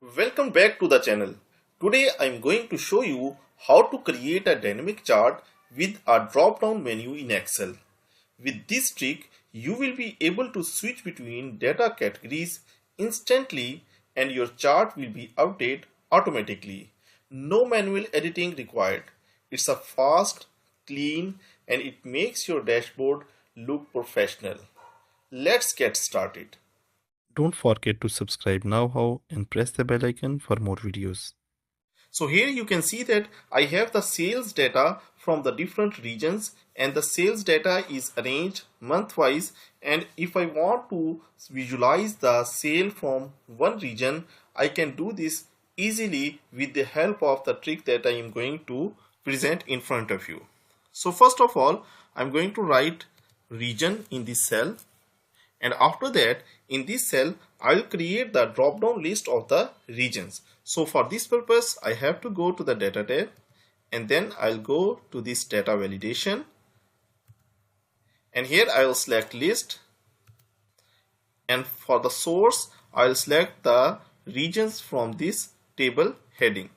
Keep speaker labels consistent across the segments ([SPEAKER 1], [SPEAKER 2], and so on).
[SPEAKER 1] Welcome back to the channel. Today I am going to show you how to create a dynamic chart with a drop down menu in Excel. With this trick, you will be able to switch between data categories instantly and your chart will be updated automatically. No manual editing required. It's a fast, clean, and it makes your dashboard look professional. Let's get started.
[SPEAKER 2] Don't forget to subscribe now and press the bell icon for more videos.
[SPEAKER 1] So here you can see that I have the sales data from the different regions and the sales data is arranged month-wise, and if I want to visualize the sale from one region, I can do this easily with the help of the trick that I am going to present in front of you. So first of all, I'm going to write region in this cell, and after that in this cell I'll create the drop down list of the regions. So for this purpose I have to go to the data tab and then I'll go to this data validation, and here I will select list, and for the source I'll select the regions from this table heading.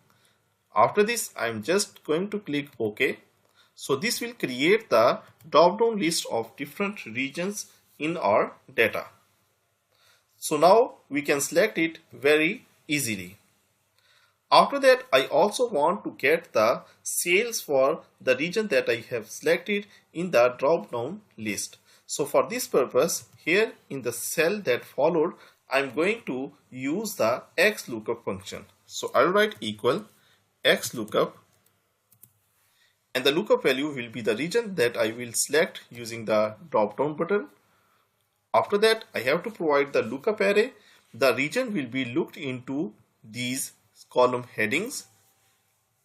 [SPEAKER 1] After this I'm just going to click OK. So this will create the drop down list of different regions in our data. So now we can select it very easily. After that, I also want to get the sales for the region that I have selected in the drop down list. So for this purpose, here in the cell that followed, I'm going to use the XLOOKUP function. So I'll write equal XLOOKUP, and the lookup value will be the region that I will select using the drop down button. After that, I have to provide the lookup array. The region will be looked into these column headings.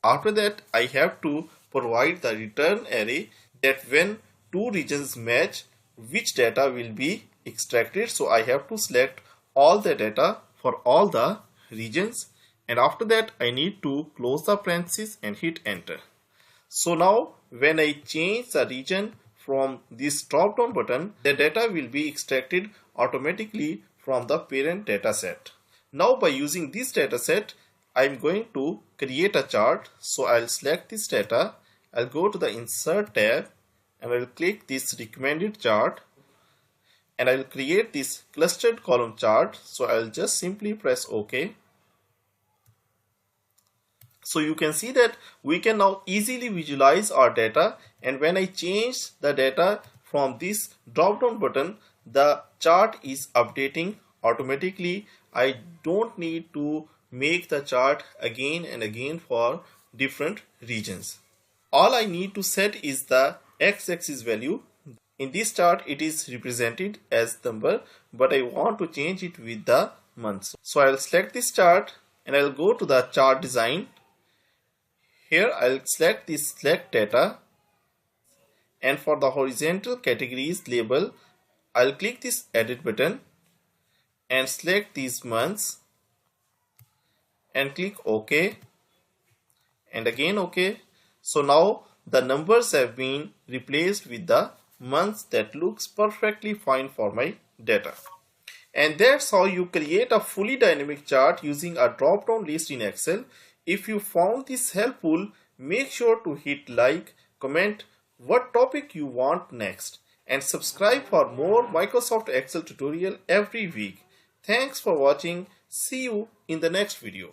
[SPEAKER 1] After that, I have to provide the return array that when two regions match, which data will be extracted. So I have to select all the data for all the regions, and after that I need to close the parentheses and hit enter. So now when I change the region from this drop down button, the data will be extracted automatically from the parent data set. Now by using this data set, I'm going to create a chart. So I'll select this data, I'll go to the insert tab and I'll click this recommended chart, and I'll create this clustered column chart. So I'll just simply press OK. So you can see that we can now easily visualize our data, and when I change the data from this drop down button, the chart is updating automatically. I don't need to make the chart again and again for different regions. All I need to set is the x-axis value. In this chart it is represented as number, but I want to change it with the months. So I'll select this chart and I'll go to the chart design. Here I'll select this select data, and for the horizontal categories label I'll click this edit button and select these months and click OK and again OK. So now the numbers have been replaced with the months. That looks perfectly fine for my data. And that's how you create a fully dynamic chart using a drop down list in Excel. If you found this helpful, make sure to hit like, comment what topic you want next, and subscribe for more Microsoft Excel tutorial every week. Thanks for watching. See you in the next video.